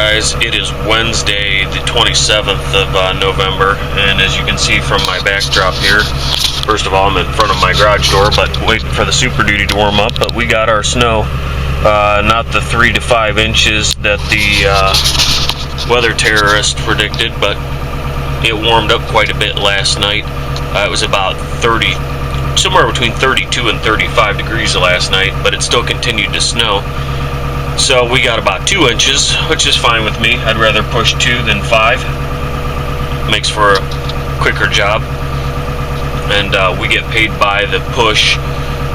guys, it is Wednesday the 27th of November, and as you can see from my backdrop here, first of all I'm in front of my garage door but waiting for the Super Duty to warm up. But we got our snow, not the 3 to 5 inches that the weather terrorist predicted, but it warmed up quite a bit last night. It was about somewhere between 32 and 35 degrees last night, but it still continued to snow. So we got about 2 inches, which is fine with me. I'd rather push 2 than 5. Makes for a quicker job. And we get paid by the push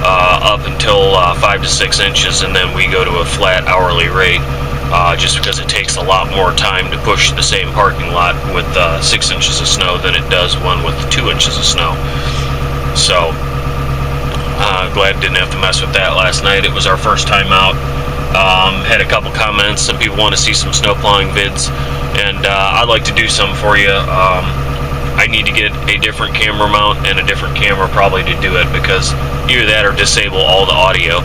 up until 5 to 6 inches, and then we go to a flat hourly rate, just because it takes a lot more time to push the same parking lot with 6 inches of snow than it does one with 2 inches of snow. So glad didn't have to mess with that last night. It was our first time out. Had a couple comments. Some people want to see some snow plowing vids, and I'd like to do some for you. I need to get a different camera mount and a different camera probably to do it, because either that or disable all the audio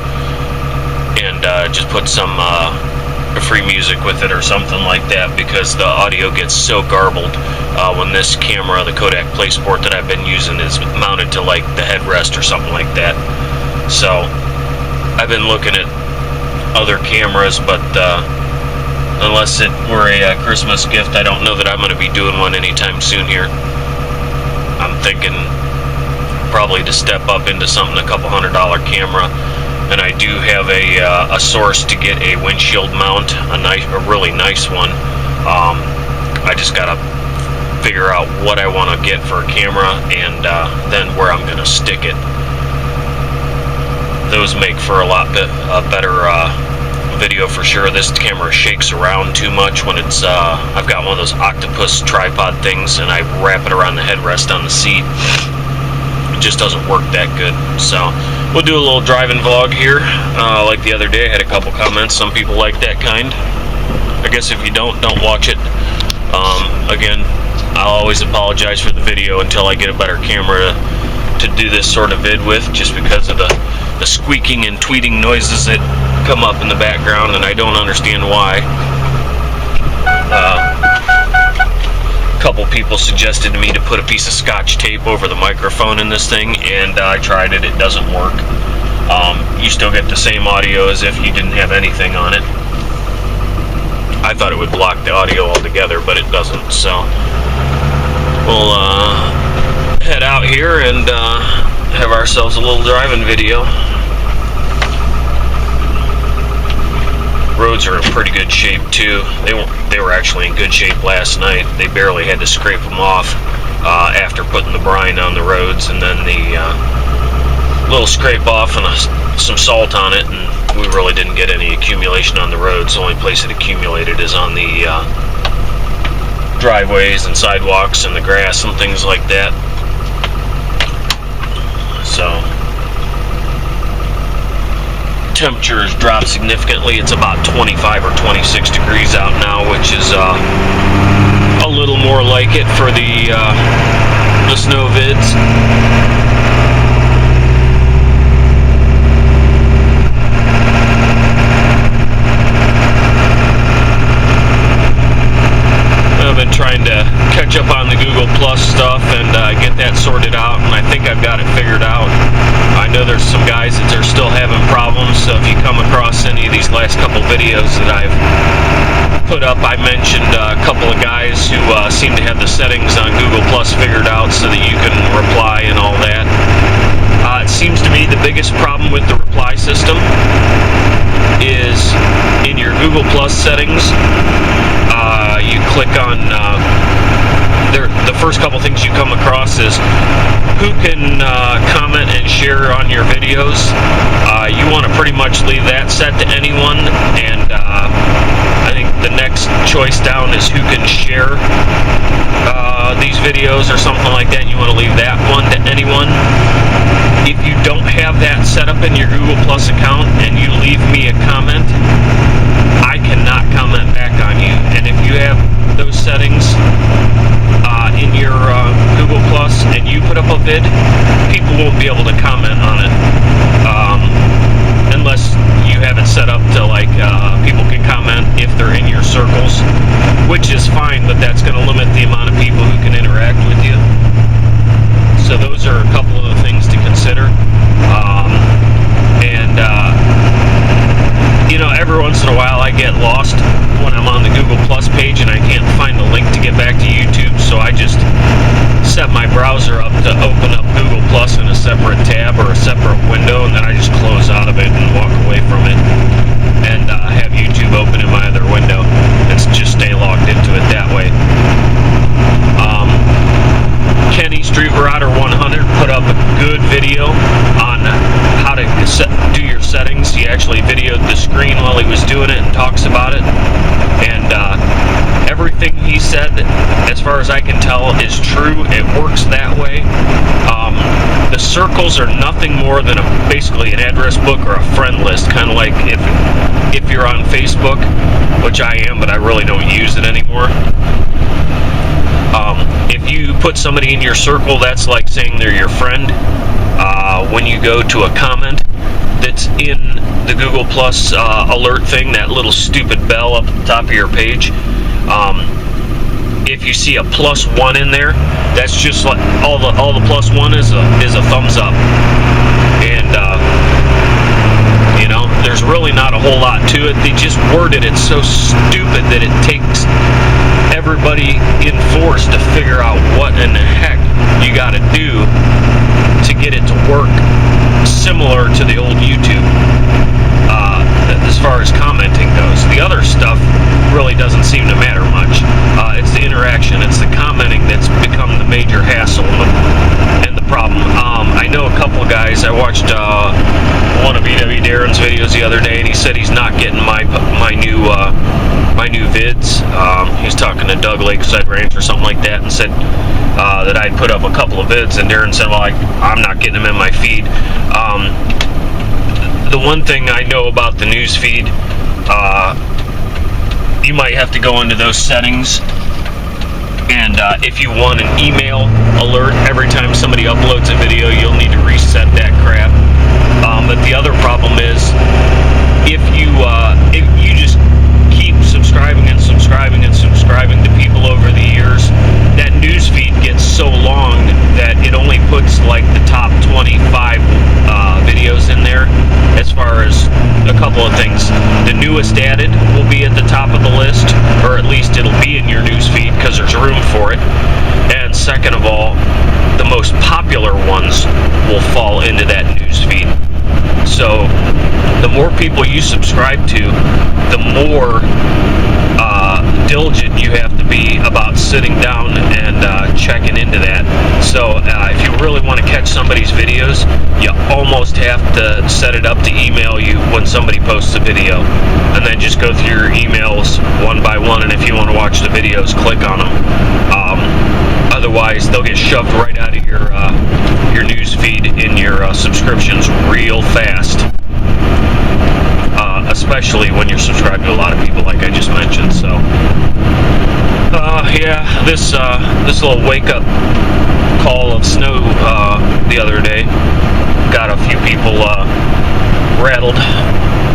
and just put some free music with it or something like that, because the audio gets so garbled when this camera, the Kodak PlaySport that I've been using, is mounted to like the headrest or something like that. So I've been looking at other cameras, but unless it were a Christmas gift, I don't know that I'm going to be doing one anytime soon here. I'm thinking probably to step up into something a couple $100 camera, and I do have a source to get a windshield mount, a really nice one. I just gotta figure out what I want to get for a camera, and then where I'm going to stick it. Those make for a lot better video for sure. This camera shakes around too much when it's I've got one of those octopus tripod things, and I wrap it around the headrest on the seat. It just doesn't work that good. So we'll do a little driving vlog here. Like the other day, I had a couple comments. Some people like that kind. I guess if you don't watch it. Again, I'll always apologize for the video until I get a better camera to do this sort of vid with, just because of the squeaking and tweeting noises that come up in the background, and I don't understand why. A couple people suggested to me to put a piece of Scotch tape over the microphone in this thing, and I tried it. It doesn't work. You still get the same audio as if you didn't have anything on it. I thought it would block the audio altogether, but it doesn't. So we'll head out here and have ourselves a little driving video. Roads are in pretty good shape too. They were actually in good shape last night. They barely had to scrape them off after putting the brine on the roads, and then the little scrape off and some salt on it, and we really didn't get any accumulation on the roads. The only place it accumulated is on the driveways and sidewalks and the grass and things like that. So temperature has dropped significantly. It's about 25 or 26 degrees out now, which is a little more like it for the snow vids. I've been trying to catch up on the Google Plus stuff and get that sorted out, and I think I've got it figured out. I know there's some guys that are still having problems, so if you come across any of these last couple videos that I've put up, I mentioned a couple of guys who seem to have the settings on Google Plus figured out so that you can reply and all that. It seems to me the biggest problem with the reply system is in your Google Plus settings. You click on the first couple things you come across is who can comment and share on your videos. You want to pretty much leave that set to anyone, and I think the next choice down is who can share these videos or something like that. You want to leave that one to anyone. If you don't have that set up in your Google Plus account and you leave me a comment, I cannot comment back on you. And if you have those settings in your Google Plus and you put up a vid, people won't be able to comment on it unless you have it set up to like people can comment if they're in your circles, which is fine, but that's going to limit the amount of people who can interact with you. So those are a couple of the things to consider. You know, every once in a while I get lost when I'm on the Google Plus page and I can't find the link to get back to YouTube, so I just set my browser up to open up Google Plus in a separate tab or a separate window, and then I just close out of it and walk away from it, and have YouTube open in my other window and just stay logged into it that way. Kenny Street Marauder 100 put up a good video on how to do your settings. He actually videoed the screen while he was doing it and talks about it. And everything he said, as far as I can tell, is true. It works that way. The circles are nothing more than basically an address book or a friend list, kind of like if you're on Facebook, which I am, but I really don't use it anymore. If you put somebody in your circle, that's like saying they're your friend. When you go to a comment that's in the Google Plus alert thing, that little stupid bell up at the top of your page, if you see a +1 in there, that's just like all the +1 is a thumbs up. And you know, there's really not a whole lot to it. They just worded it so stupid that it takes everybody in force to figure out what in the heck you got to do to get it to work similar to the old YouTube as far as commenting goes. The other stuff really doesn't seem to matter much. It's the interaction, it's the commenting that's become the major hassle and the problem. I know a couple of guys. I watched one of E.W. Darren's videos the other day, and he said he's not getting my new vids. He's talking to Doug Lakeside Ranch or something like that, and said that I'd put up a couple of vids, and Darren said, well, I'm not getting them in my feed. The one thing I know about the news feed, you might have to go into those settings, and if you want an email alert every time somebody uploads a video, you'll need to reset that crap. But the other problem is, if you just keep subscribing and subscribing and subscribing to people over the years, that news feed gets so long that it only puts like the top 25 videos in there. As far as a couple of things, the newest added will be at the top of the list, or at least it'll be in your news feed because there's room for it. And second of all, the most popular ones will fall into that news feed. So the more people you subscribe to, the more diligent you have to be about sitting down and checking into that. So if you really want to catch somebody's videos, you almost have to set it up to email you when somebody posts a video, and then just go through your emails one by one, and if you want to watch the videos, click on them. Otherwise, they'll get shoved right out of your news feed in your subscriptions real fast. Especially when you're subscribed to a lot of people, like I just mentioned. So, yeah, this little wake-up call of snow the other day got a few people rattled,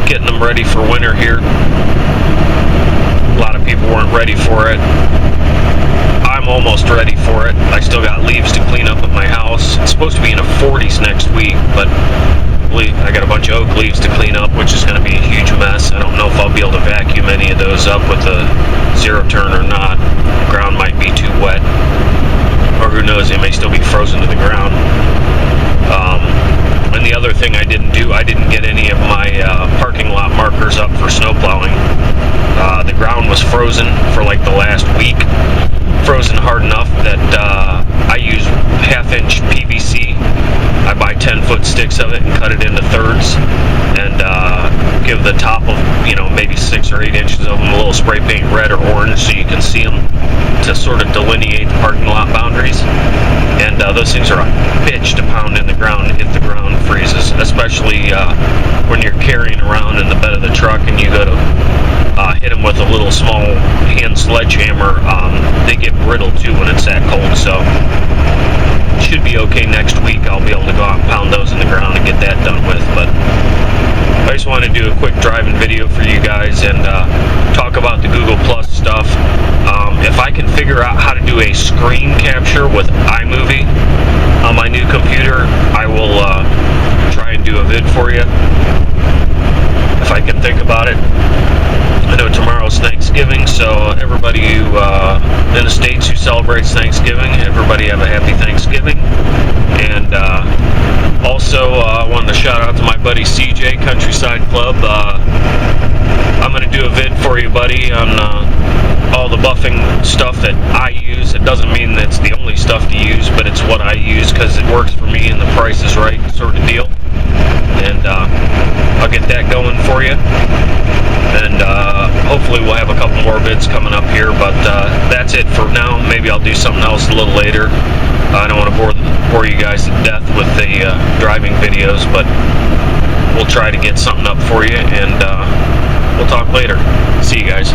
getting them ready for winter here. A lot of people weren't ready for it. I'm almost ready for it. I still got leaves to clean up at my house. It's supposed to be in the 40s next week, but I got a bunch of oak leaves to clean up, which is going to be a huge mess. I don't know if I'll be able to vacuum any of those up with a zero turn or not. The ground might be too wet, or who knows, they may still be frozen to the ground. And the other thing I didn't do, I didn't get any of my parking lot markers up for snow plowing. The ground was frozen for like the last week, frozen hard enough that I use 1/2-inch PVC. I buy 10-foot sticks of it and cut it into thirds, and give the top of, maybe 6 or 8 inches of them a little spray paint red or orange so you can see them, to sort of delineate the parking lot boundaries. And those things are a bitch to pound in the ground if the ground freezes, especially when you're carrying around in the bed of the truck and you go to hit them with a little small hand sledgehammer. They get brittle too when it's that cold, so should be okay next week. I'll be able to go out and pound those in the ground and get that done with. But I just wanted to do a quick driving video for you guys and talk about the Google Plus. stuff. If I can figure out how to do a screen capture with iMovie on my new computer, I will try and do a vid for you, if I can think about it. I know tomorrow's Thanksgiving, so everybody who in the States who celebrates Thanksgiving, everybody have a happy Thanksgiving. And also, I wanted to shout out to my buddy CJ, Countryside Club. I'm going to do a vid for you, buddy, on all the buffing stuff that I use. It doesn't mean that it's the only stuff to use, but it's what I use because it works for me and the price is right sort of deal. And I'll get that going for you. And hopefully we'll have a couple more vids coming up here, but that's it for now. Maybe I'll do something else a little later. I don't want to bore you guys to death with the driving videos, but we'll try to get something up for you, and we'll talk later. See you guys.